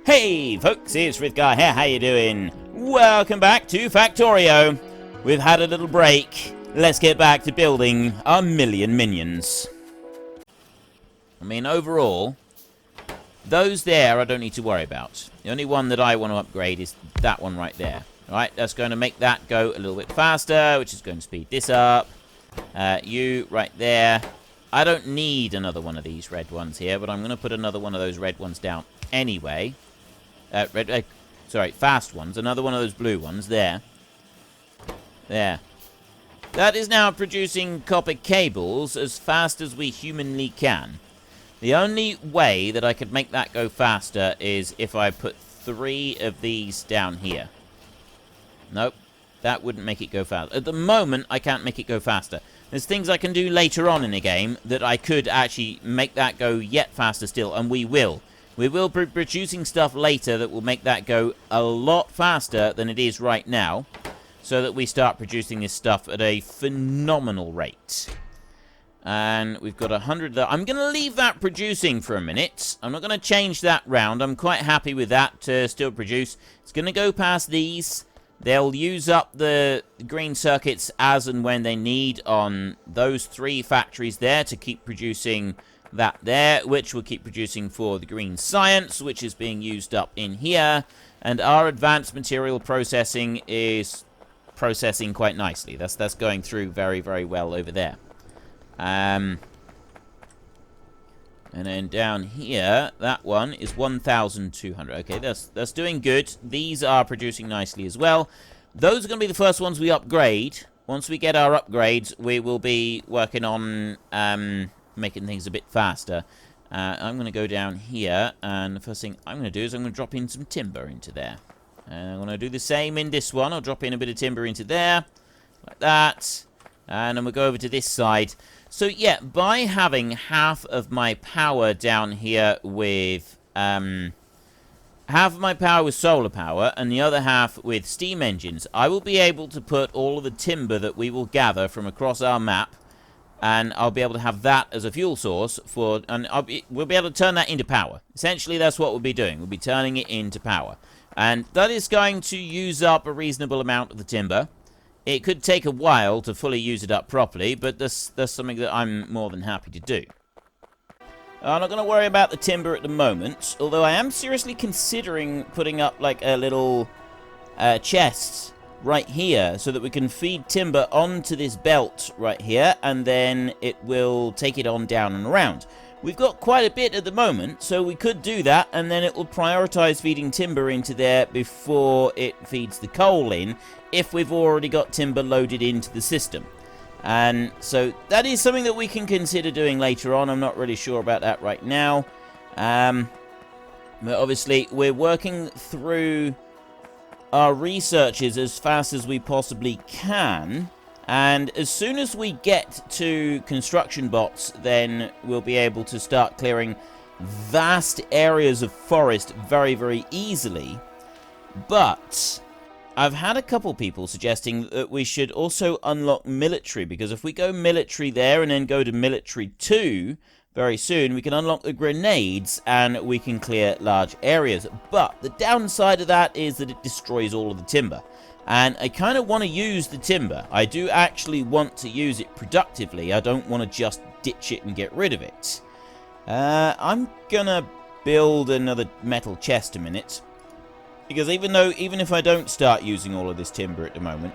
Hey folks, it's Frithgar here, how you doing? Welcome back to Factorio. We've had a little break. Let's get back to building our million minions. I mean, overall, those there I don't need to worry about. The only one that I want to upgrade is that one right there. Alright, that's going to make that go a little bit faster, which is going to speed this up. You right there. I don't need another one of these red ones here, but I'm going to put another one of those red ones down anyway. Sorry, fast ones. Another one of those blue ones. There. There. That is now producing copper cables as fast as we humanly can. The only way that I could make that go faster is if I put 3 of these down here. Nope. That wouldn't make it go faster. At the moment, I can't make it go faster. There's things I can do later on in the game that I could actually make that go yet faster still, and we will. We will be producing stuff later that will make that go a lot faster than it is right now, so that we start producing this stuff at a phenomenal rate. And we've got 100 there. I'm going to leave that producing for a minute. I'm not going to change that round. I'm quite happy with that to still produce. It's going to go past these. They'll use up the green circuits as and when they need on those 3 factories there to keep producing that there, which will keep producing for the green science, which is being used up in here. And our advanced material processing is processing quite nicely. That's going through very, very well over there. And then down here, that one is 1,200. Okay, that's doing good. These are producing nicely as well. Those are going to be the first ones we upgrade. Once we get our upgrades, we will be working on making things a bit faster. I'm going to go down here, and the first thing I'm going to do is I'm going to drop in some timber into there. And I'm going to do the same in this one. I'll drop in a bit of timber into there, like that. And then we'll go over to this side. So, yeah, by having half of my power down here with... half of my power with solar power and the other half with steam engines, I will be able to put all of the timber that we will gather from across our map, and I'll be able to have that as a fuel source for... And we'll be able to turn that into power. Essentially, that's what we'll be doing. We'll be turning it into power. And that is going to use up a reasonable amount of the timber. It could take a while to fully use it up properly, but that's something that I'm more than happy to do. I'm not going to worry about the timber at the moment, although I am seriously considering putting up like a little chest right here so that we can feed timber onto this belt right here, and then it will take it on down and around. We've got quite a bit at the moment, so we could do that, and then it will prioritize feeding timber into there before it feeds the coal in, if we've already got timber loaded into the system. And so that is something that we can consider doing later on. I'm not really sure about that right now. But obviously, we're working through our researches as fast as we possibly can. And as soon as we get to construction bots, then we'll be able to start clearing vast areas of forest very, very easily. But I've had a couple people suggesting that we should also unlock military, because if we go military there and then go to military 2 very soon, we can unlock the grenades and we can clear large areas. But the downside of that is that it destroys all of the timber. And I kind of want to use the timber. I do actually want to use it productively. I don't want to just ditch it and get rid of it. I'm gonna build another metal chest a minute. Because even if I don't start using all of this timber at the moment,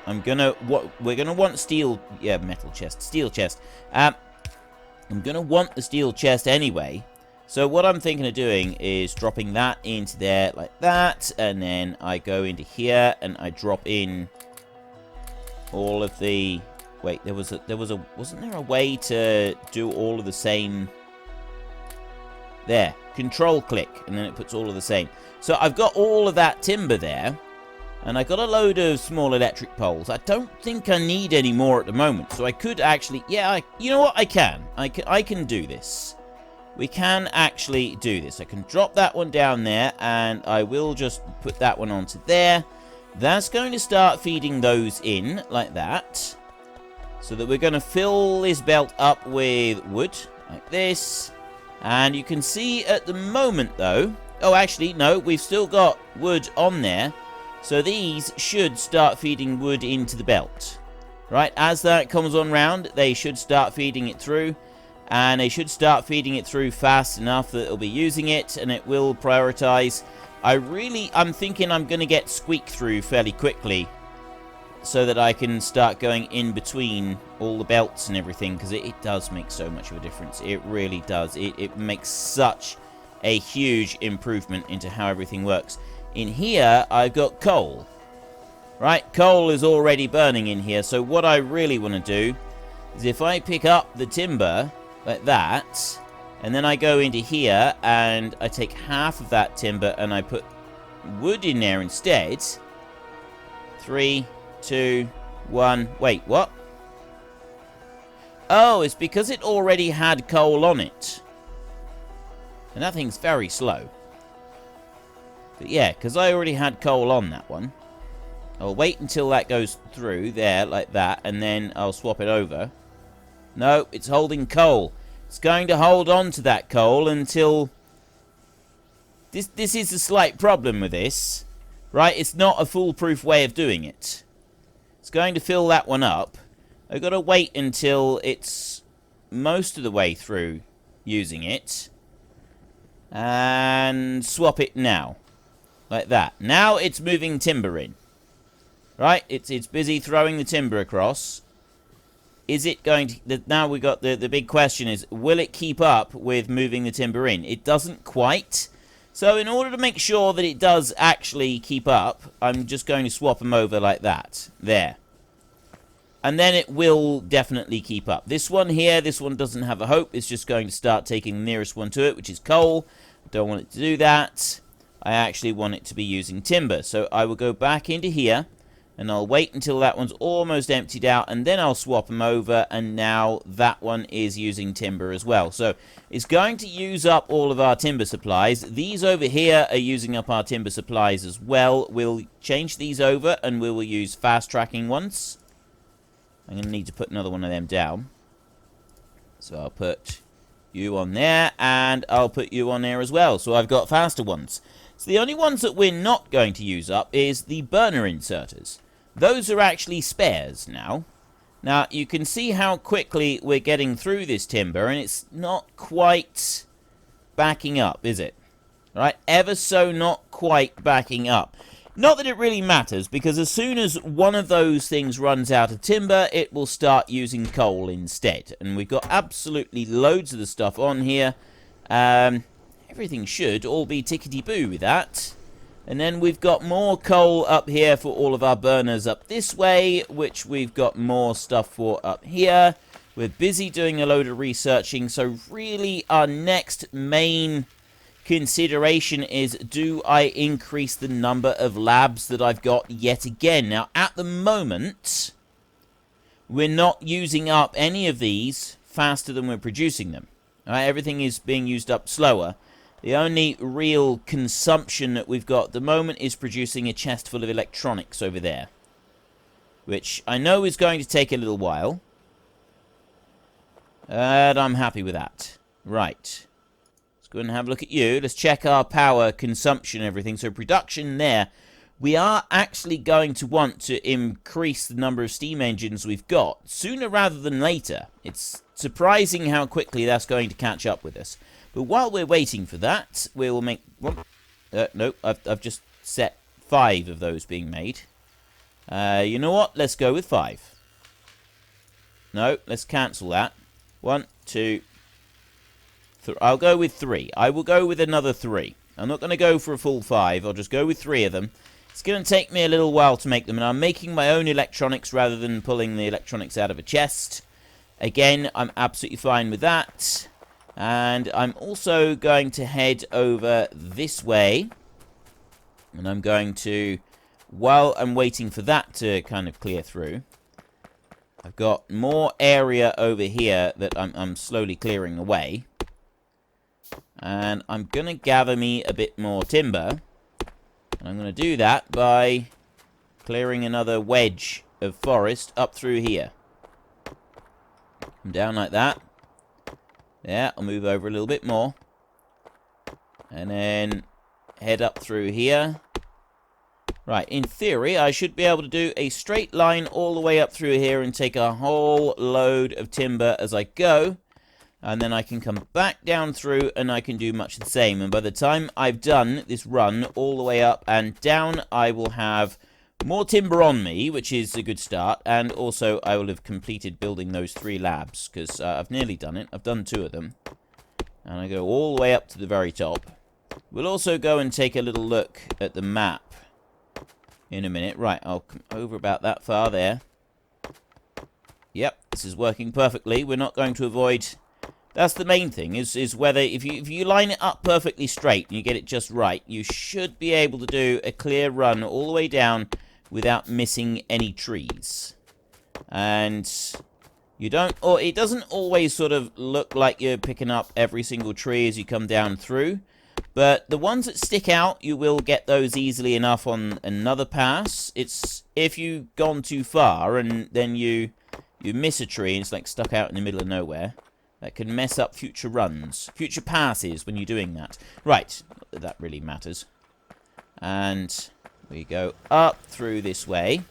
we're gonna want steel, metal chest, steel chest. I'm gonna want the steel chest anyway. So what I'm thinking of doing is dropping that into there like that, and then I go into here and I drop in all of the... Wait, wasn't there a way to do all of the same? There, control click, and then it puts all of the same. So I've got all of that timber there, and I got a load of small electric poles. I don't think I need any more at the moment, so I could actually... you know what? I can do this. We can actually do this. I can drop that one down there, and I will just put that one onto there. That's going to start feeding those in, like that. So that we're going to fill this belt up with wood, like this. And you can see at the moment, though, Oh, actually, no, we've still got wood on there. So these should start feeding wood into the belt. Right, as that comes on round, they should start feeding it through. And they should start feeding it through fast enough that it'll be using it, and it will prioritize. I'm thinking I'm going to get squeak through fairly quickly, so that I can start going in between all the belts and everything, because it does make so much of a difference. It really does. It makes such a huge improvement into how everything works. In here, I've got coal. Right, coal is already burning in here, so what I really want to do is if I pick up the timber like that, and then I go into here, and I take half of that timber, and I put wood in there instead. 3, 2, 1. Wait, what? Oh, it's because it already had coal on it. And that thing's very slow. But yeah, because I already had coal on that one. I'll wait until that goes through there, like that, and then I'll swap it over. No, it's holding coal. It's going to hold on to that coal until... This is a slight problem with this. Right, it's not a foolproof way of doing it. It's going to fill that one up. I've got to wait until it's most of the way through using it. And swap it now. Like that. Now it's moving timber in. Right, it's busy throwing the timber across. Is it going to... Now we got the big question is, will it keep up with moving the timber in? It doesn't quite. So in order to make sure that it does actually keep up, I'm just going to swap them over like that. There. And then it will definitely keep up. This one here, this one doesn't have a hope. It's just going to start taking the nearest one to it, which is coal. I don't want it to do that. I actually want it to be using timber. So I will go back into here. And I'll wait until that one's almost emptied out, and then I'll swap them over, and now that one is using timber as well. So it's going to use up all of our timber supplies. These over here are using up our timber supplies as well. We'll change these over, and we will use fast tracking ones. I'm going to need to put another one of them down. So I'll put you on there, and I'll put you on there as well. So I've got faster ones. So the only ones that we're not going to use up is the burner inserters. Those are actually spares now. Now, you can see how quickly we're getting through this timber, and it's not quite backing up, is it? Right? Ever so not quite backing up. Not that it really matters, because as soon as one of those things runs out of timber, it will start using coal instead. And we've got absolutely loads of the stuff on here. Everything should all be tickety-boo with that. And then we've got more coal up here for all of our burners up this way, which we've got more stuff for up here. We're busy doing a load of researching, so really our next main consideration is, do I increase the number of labs that I've got yet again? Now, at the moment, we're not using up any of these faster than we're producing them. Everything is being used up slower. The only real consumption that we've got at the moment is producing a chest full of electronics over there. Which I know is going to take a little while. And I'm happy with that. Right. Let's go and have a look at you. Let's check our power consumption and everything. So production there. We are actually going to want to increase the number of steam engines we've got sooner rather than later. It's surprising how quickly that's going to catch up with us. But while we're waiting for that, we will make... no, I've just set 5 of those being made. You know what? Let's go with 5. No, let's cancel that. 1, 2, 3. I'll go with 3. I will go with another 3. I'm not going to go for a full 5. I'll just go with 3 of them. It's going to take me a little while to make them, and I'm making my own electronics rather than pulling the electronics out of a chest. Again, I'm absolutely fine with that. And I'm also going to head over this way. And I'm going to, while I'm waiting for that to kind of clear through, I've got more area over here that I'm slowly clearing away. And I'm going to gather me a bit more timber. And I'm going to do that by clearing another wedge of forest up through here. Come down like that. Yeah, I'll move over a little bit more. And then head up through here. Right, in theory, I should be able to do a straight line all the way up through here and take a whole load of timber as I go. And then I can come back down through and I can do much the same. And by the time I've done this run all the way up and down, I will have more timber on me, which is a good start. And also, I will have completed building those 3 labs, because I've nearly done it. I've done 2 of them. And I go all the way up to the very top. We'll also go and take a little look at the map in a minute. Right, I'll come over about that far there. Yep, this is working perfectly. We're not going to avoid... That's the main thing, is whether... If you line it up perfectly straight and you get it just right, you should be able to do a clear run all the way down without missing any trees. And you don't... Or it doesn't always sort of look like you're picking up every single tree as you come down through. But the ones that stick out, you will get those easily enough on another pass. It's if you've gone too far and then you miss a tree and it's like stuck out in the middle of nowhere. That can mess up future runs, future passes when you're doing that. Right, not that that really matters. And we go up through this way.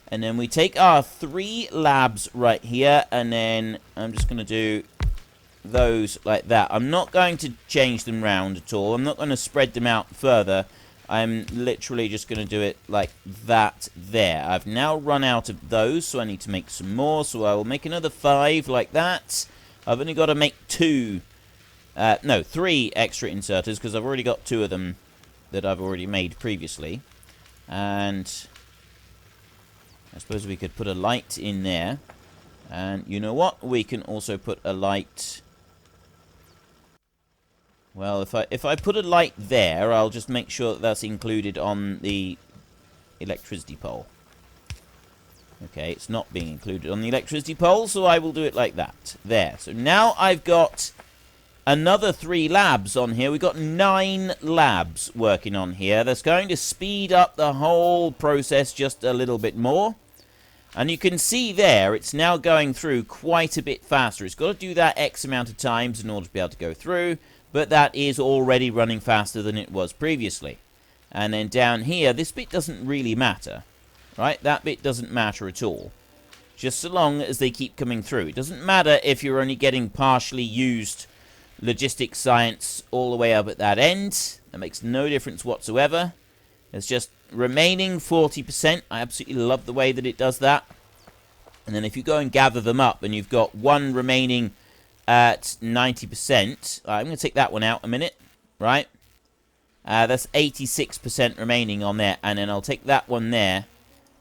And then we take our 3 labs right here. And then I'm just going to do those like that. I'm not going to change them round at all. I'm not going to spread them out further. I'm literally just going to do it like that there. I've now run out of those, so I need to make some more. So I will make another 5 like that. I've only got to make 3 extra inserters, because I've already got 2 of them that I've already made previously. And I suppose we could put a light in there. And you know what? We can also put a light... Well, if I put a light there, I'll just make sure that that's included on the electricity pole. Okay, it's not being included on the electricity pole, so I will do it like that. There. So now I've got another 3 labs on here. We've got 9 labs working on here. That's going to speed up the whole process just a little bit more. And you can see there, it's now going through quite a bit faster. It's got to do that X amount of times in order to be able to go through. But that is already running faster than it was previously. And then down here, this bit doesn't really matter. Right? That bit doesn't matter at all. Just so long as they keep coming through. It doesn't matter if you're only getting partially used logistics science all the way up at that end. That makes no difference whatsoever. It's just remaining 40%. I absolutely love the way that it does that. And then if you go and gather them up and you've got 1 remaining at 90%. I'm going to take that one out a minute. Right? That's 86% remaining on there. And then I'll take that one there.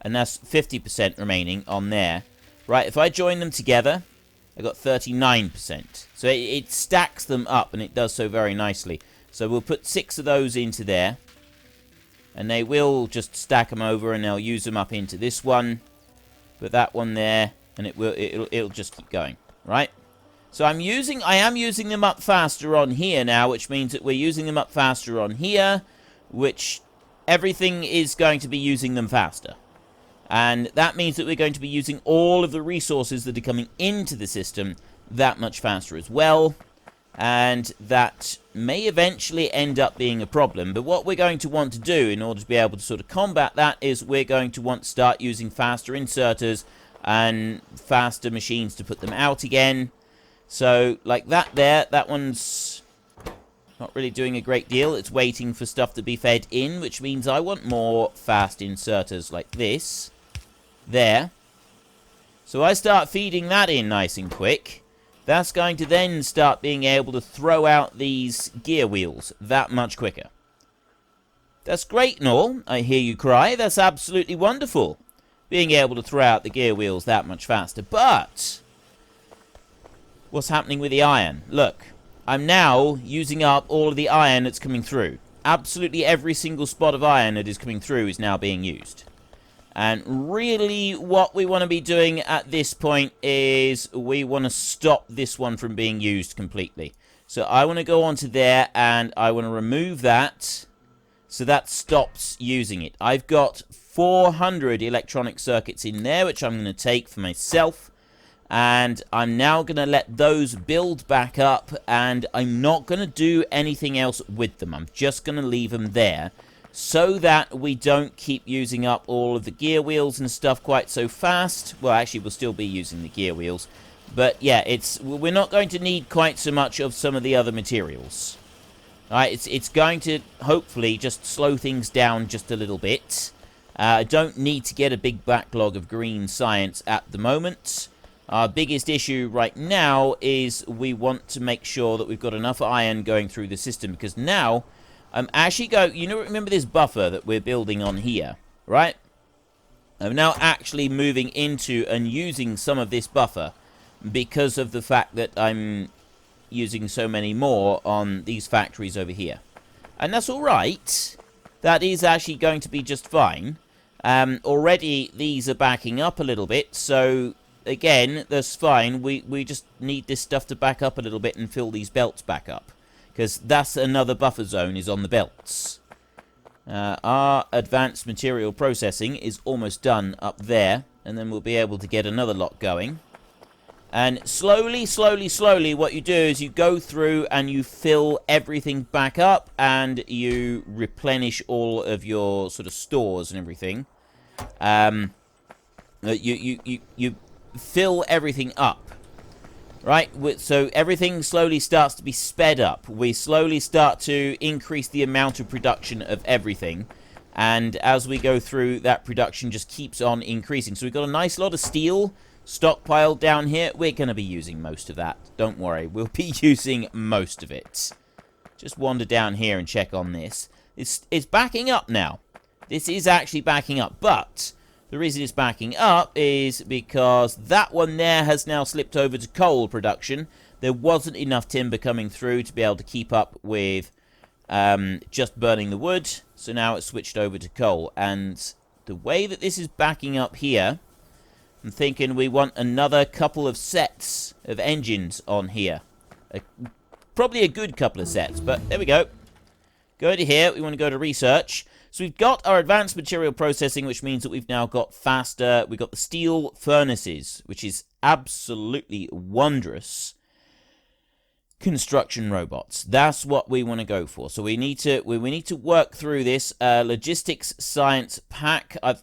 And that's 50% remaining on there. Right, if I join them together, I got 39%. So it stacks them up, and it does so very nicely. So we'll put 6 of those into there. And they will just stack them over, and they'll use them up into this one. Put that one there, and it'll just keep going. Right? So I am using them up faster on here now, which means that we're using them up faster on here, which everything is going to be using them faster. And that means that we're going to be using all of the resources that are coming into the system that much faster as well. And that may eventually end up being a problem. But what we're going to want to do in order to be able to sort of combat that is we're going to want to start using faster inserters and faster machines to put them out again. So, like that there, that one's not really doing a great deal. It's waiting for stuff to be fed in, which means I want more fast inserters like this. There. So I start feeding that in nice and quick. That's going to then start being able to throw out these gear wheels that much quicker. That's great and all, I hear you cry. That's absolutely wonderful. Being able to throw out the gear wheels that much faster. But what's happening with the iron? Look, I'm now using up all of the iron that's coming through. Absolutely every single spot of iron that is coming through is now being used. And really what we want to be doing at this point is we want to stop this one from being used completely. So I want to go onto there and I want to remove that so that stops using it. I've got 400 electronic circuits in there, which I'm going to take for myself. And I'm now going to let those build back up, and I'm not going to do anything else with them. I'm just going to leave them there so that we don't keep using up all of the gear wheels and stuff quite so fast. Well, actually, we'll still be using the gear wheels. But yeah, we're not going to need quite so much of some of the other materials. Alright, it's going to hopefully just slow things down just a little bit. I don't need to get a big backlog of green science at the moment. Our biggest issue right now is we want to make sure that we've got enough iron going through the system, because now I'm actually remember this buffer that we're building on here, right? I'm now actually moving into and using some of this buffer because of the fact that I'm using so many more on these factories over here. And that's alright. That is actually going to be just fine. Already these are backing up a little bit, so again, that's fine. We just need this stuff to back up a little bit and fill these belts back up, because that's another buffer zone is on the belts. Our advanced material processing is almost done up there, and then we'll be able to get another lot going. And slowly, what you do is you go through and you fill everything back up, and you replenish all of your sort of stores and everything. You fill everything up, right? So everything slowly starts to be sped up. We slowly start to increase the amount of production of everything, and as we go through, that production just keeps on increasing. So we've got a nice lot of steel stockpiled down here. We're going to be using most of that. Don't worry, we'll be using most of it. Just wander down here and check on this. It's backing up now. This is actually backing up, but the reason it's backing up is because that one there has now slipped over to coal production. There wasn't enough timber coming through to be able to keep up with just burning the wood, so now it's switched over to coal. And the way that this is backing up here, I'm thinking we want another couple of sets of engines on here. Probably a good couple of sets, but there we go. Go to here, we want to go to research. So we've got our advanced material processing, which means that we've now got faster. We've got the steel furnaces, which is absolutely wondrous. Construction robots. That's what we want to go for. So we need to work through this logistics science pack. Oh,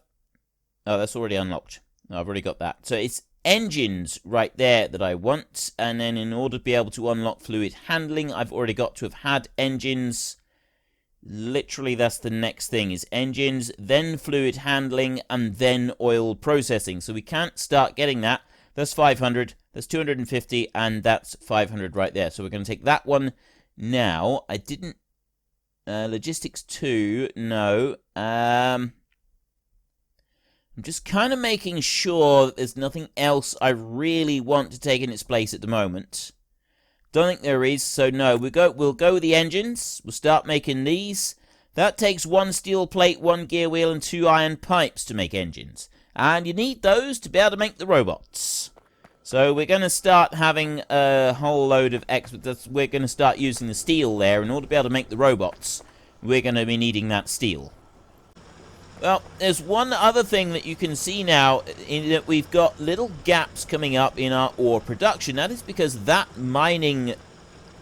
that's already unlocked. I've already got that. So it's engines right there that I want. And then in order to be able to unlock fluid handling, I've already got to have had engines. Literally, that's the next thing, is engines, then fluid handling, and then oil processing. So we can't start getting that. That's 500, that's 250, and that's 500 right there. So we're going to take that one now. I didn't... logistics 2, no. I'm just kind of making sure that there's nothing else I really want to take in its place at the moment. Don't think there is, so no. We'll go with the engines. We'll start making these. That takes 1 steel plate, 1 gear wheel, and 2 iron pipes to make engines. And you need those to be able to make the robots. So we're going to start having a whole load of we're going to start using the steel there. In order to be able to make the robots, we're going to be needing that steel. Well, there's one other thing that you can see now, in that we've got little gaps coming up in our ore production. That is because that mining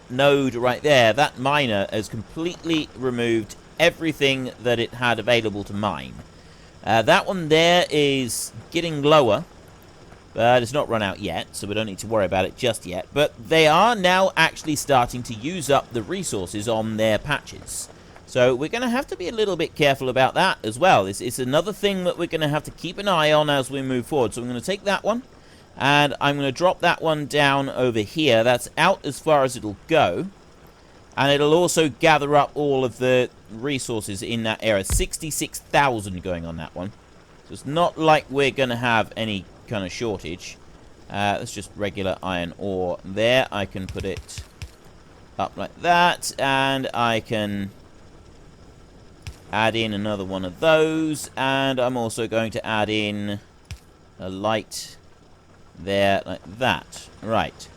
node right there, that miner, has completely removed everything that it had available to mine. That one there is getting lower, but it's not run out yet, so we don't need to worry about it just yet. But they are now actually starting to use up the resources on their patches. So we're going to have to be a little bit careful about that as well. It's another thing that we're going to have to keep an eye on as we move forward. So I'm going to take that one, and I'm going to drop that one down over here. That's out as far as it'll go. And it'll also gather up all of the resources in that area. 66,000 going on that one. So it's not like we're going to have any kind of shortage. That's just regular iron ore there. I can put it up like that, and I can add in another one of those, and I'm also going to add in a light there like that. Right.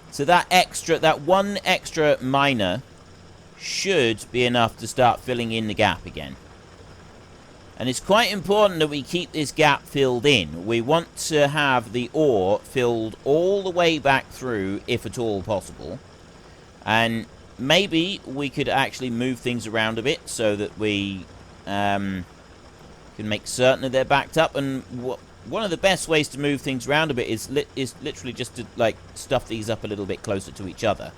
So that one extra miner should be enough to start filling in the gap again. And it's quite important that we keep this gap filled in. We want to have the ore filled all the way back through, if at all possible. And maybe we could actually move things around a bit so that we can make certain that they're backed up. And one of the best ways to move things around a bit is literally just to, like, stuff these up a little bit closer to each other.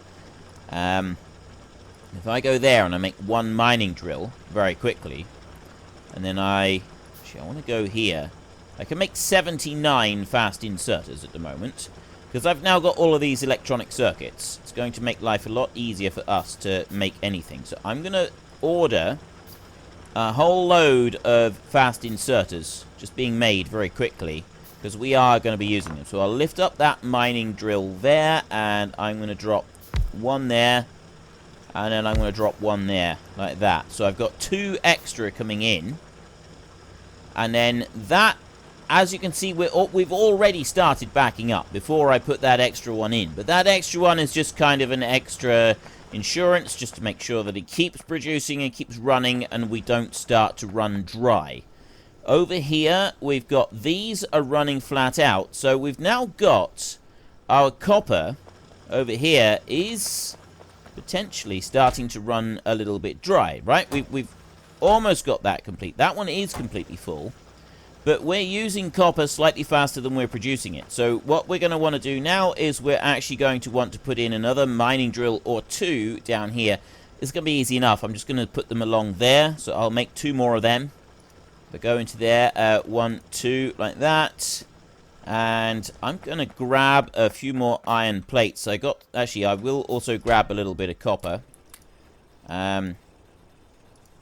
If I go there and I make one mining drill very quickly, and then I want to go here. I can make 79 fast inserters at the moment, because I've now got all of these electronic circuits. It's going to make life a lot easier for us to make anything. So I'm going to order a whole load of fast inserters just being made very quickly, because we are going to be using them. So I'll lift up that mining drill there, and I'm going to drop one there, and then I'm going to drop one there, like that. So I've got 2 extra coming in. And then that, as you can see, we've already started backing up before I put that extra one in. But that extra one is just kind of an extra insurance, just to make sure that it keeps producing and keeps running, and we don't start to run dry. Over here, we've got these are running flat out. So we've now got our copper over here is potentially starting to run a little bit dry, right? We've almost got that complete. That one is completely full, but we're using copper slightly faster than we're producing it. So what we're going to want to do now is we're actually going to want to put in another mining drill or 2 down here. It's going to be easy enough. I'm just going to put them along there, so I'll make 2 more of them. But go into there, 1, 2, like that. And I'm going to grab a few more iron plates. I will also grab a little bit of copper.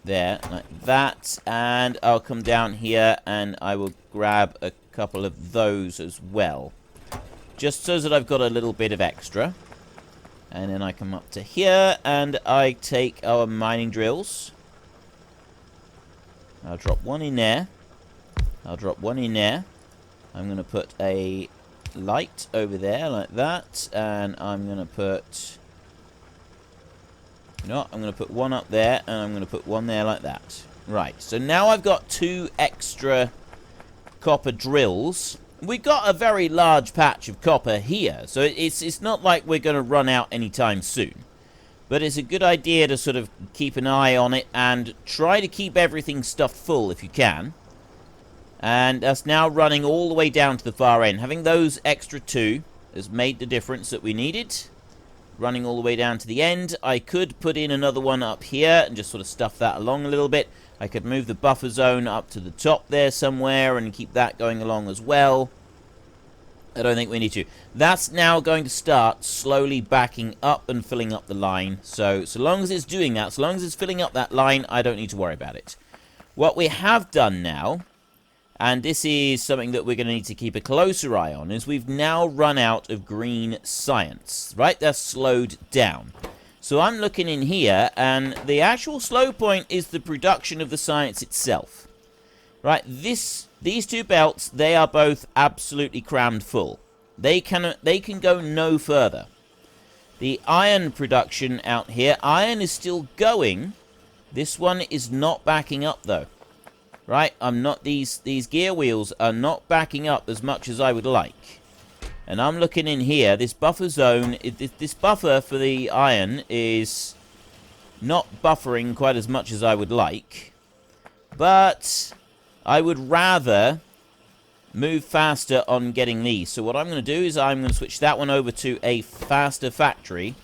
There, like that. And I'll come down here and I will grab a couple of those as well. Just so that I've got a little bit of extra. And then I come up to here and I take our mining drills. I'll drop one in there. I'll drop one in there. I'm going to put a light over there like that, and I'm going to put... No, I'm going to put one up there, and I'm going to put one there like that. Right, so now I've got 2 extra copper drills. We've got a very large patch of copper here, so it's not like we're going to run out anytime soon. But it's a good idea to sort of keep an eye on it and try to keep everything stuffed full if you can. And that's now running all the way down to the far end. Having those extra 2 has made the difference that we needed. Running all the way down to the end. I could put in another one up here and just sort of stuff that along a little bit. I could move the buffer zone up to the top there somewhere and keep that going along as well. I don't think we need to. That's now going to start slowly backing up and filling up the line. So long as it's doing that, so long as it's filling up that line, I don't need to worry about it. What we have done now, and this is something that we're going to need to keep a closer eye on, is we've now run out of green science, right? That's slowed down. So I'm looking in here, and the actual slow point is the production of the science itself. Right, these 2 belts, they are both absolutely crammed full. They can go no further. The iron production out here, iron is still going. This one is not backing up though. Right, these gear wheels are not backing up as much as I would like. And I'm looking in here, this buffer zone, this buffer for the iron is not buffering quite as much as I would like. But I would rather move faster on getting these. So what I'm going to do is I'm going to switch that one over to a faster factory.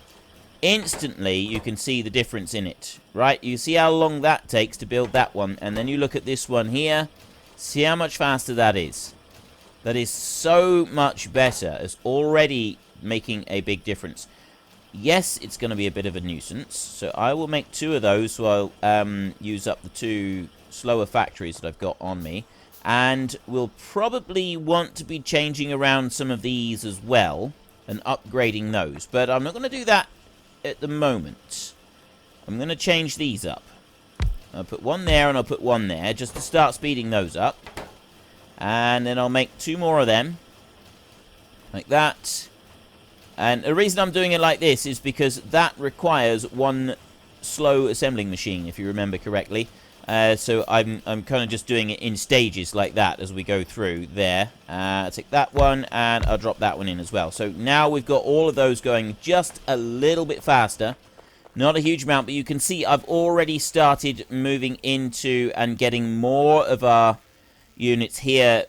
Instantly, you can see the difference in it, right? You see how long that takes to build that one, and then you look at this one here, see how much faster that is. That is so much better. It's already making a big difference. Yes, it's going to be a bit of a nuisance, so I will make 2 of those, so I'll use up the 2 slower factories that I've got on me, and we'll probably want to be changing around some of these as well, and upgrading those, but I'm not going to do that at the moment. I'm going to change these up. I'll put one there and I'll put one there just to start speeding those up. And then I'll make 2 more of them. Like that. And the reason I'm doing it like this is because that requires 1 slow assembling machine, if you remember correctly. So I'm kind of just doing it in stages like that as we go through there. I'll take that one, and I'll drop that one in as well. So now we've got all of those going just a little bit faster. Not a huge amount, but you can see I've already started moving into and getting more of our units here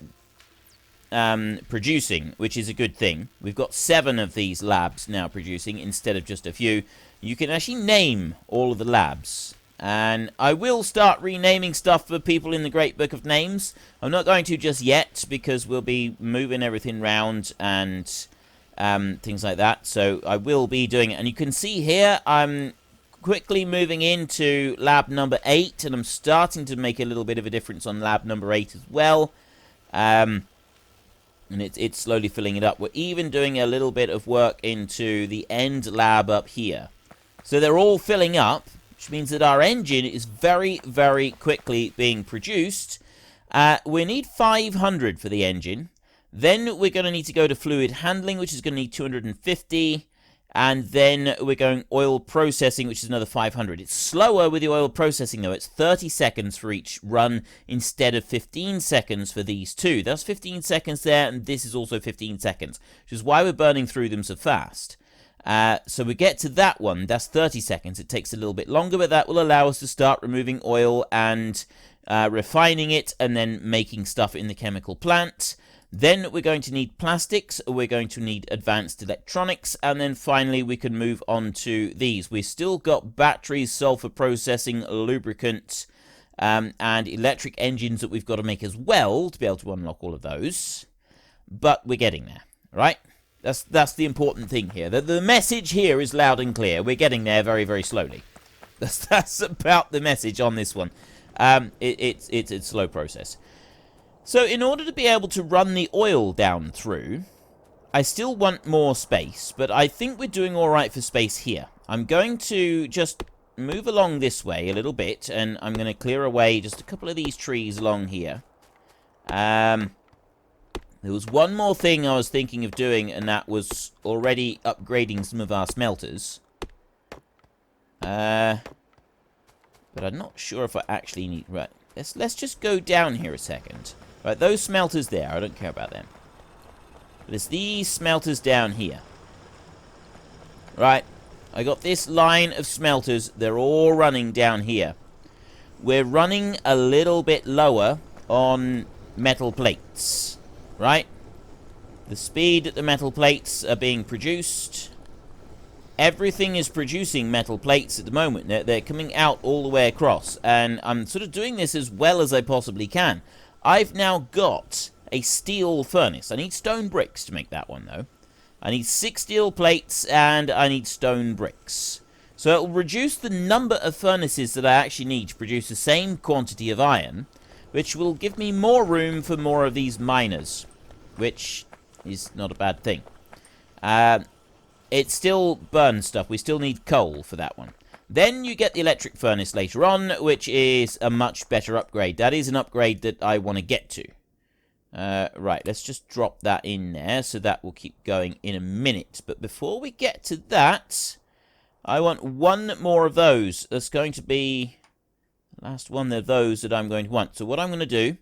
producing, which is a good thing. We've got 7 of these labs now producing instead of just a few. You can actually name all of the labs. And I will start renaming stuff for people in the Great Book of Names. I'm not going to just yet, because we'll be moving everything around and things like that. So I will be doing it. And you can see here, I'm quickly moving into lab number 8. And I'm starting to make a little bit of a difference on lab number 8 as well. And it's slowly filling it up. We're even doing a little bit of work into the end lab up here. So they're all filling up, which means that our engine is very, very quickly being produced. We need 500 for the engine. Then we're going to need to go to fluid handling, which is going to need 250. And then we're going oil processing, which is another 500. It's slower with the oil processing, though. It's 30 seconds for each run instead of 15 seconds for these two. That's 15 seconds there, and this is also 15 seconds, which is why we're burning through them so fast. So we get to that one, that's 30 seconds. It takes a little bit longer, but that will allow us to start removing oil and refining it and then making stuff in the chemical plant. Then we're going to need plastics, we're going to need advanced electronics, and then finally we can move on to these. We've still got batteries, sulfur processing, lubricant, and electric engines that we've got to make as well to be able to unlock all of those. But we're getting there, right? That's the important thing here. The message here is loud and clear. We're getting there very, very slowly. That's about the message on this one. It's a slow process. So in order to be able to run the oil down through, I still want more space, but I think we're doing all right for space here. I'm going to just move along this way a little bit, and I'm going to clear away just a couple of these trees along here. There was one more thing I was thinking of doing, and that was already upgrading some of our smelters. But I'm not sure if I actually need... Right, let's just go down here a second. Right, those smelters there, I don't care about them. But it's these smelters down here. Right, I got this line of smelters. They're all running down here. We're running a little bit lower on metal plates. Right? The speed that the metal plates are being produced. Everything is producing metal plates at the moment. They're coming out all the way across. And I'm sort of doing this as well as I possibly can. I've now got a steel furnace. I need stone bricks to make that one, though. I need 6 steel plates, and I need stone bricks. So it will reduce the number of furnaces that I actually need to produce the same quantity of iron, which will give me more room for more of these miners, which is not a bad thing. It still burns stuff. We still need coal for that one. Then you get the electric furnace later on, which is a much better upgrade. That is an upgrade that I want to get to. Right, let's just drop that in there, so that will keep going in a minute. But before we get to that, I want one more of those. That's going to be the last one of those that I'm going to want. So what I'm going to do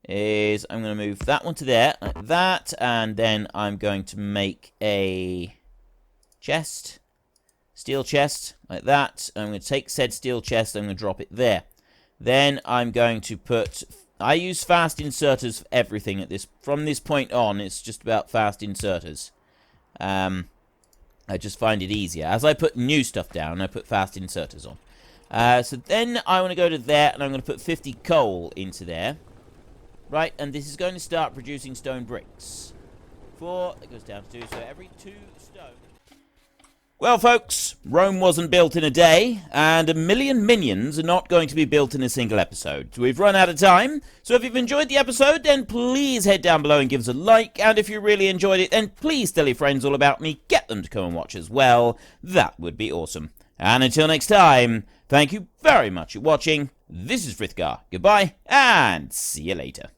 is I'm going to move that one to there, like that, and then I'm going to make a chest. Steel chest, like that. I'm going to take said steel chest, I'm going to drop it there. Then I'm going to put... I use fast inserters for everything at this... From this point on, it's just about fast inserters. I just find it easier. As I put new stuff down, I put fast inserters on. So then I want to go to there, and I'm going to put 50 coal into there. Right, and this is going to start producing stone bricks. 4, it goes down to 2, so every 2 stone... Well, folks, Rome wasn't built in a day, and 1 million minions are not going to be built in a single episode. We've run out of time, so if you've enjoyed the episode, then please head down below and give us a like, and if you really enjoyed it, then please tell your friends all about me, get them to come and watch as well. That would be awesome. And until next time, thank you very much for watching. This is Frithgar. Goodbye, and see you later.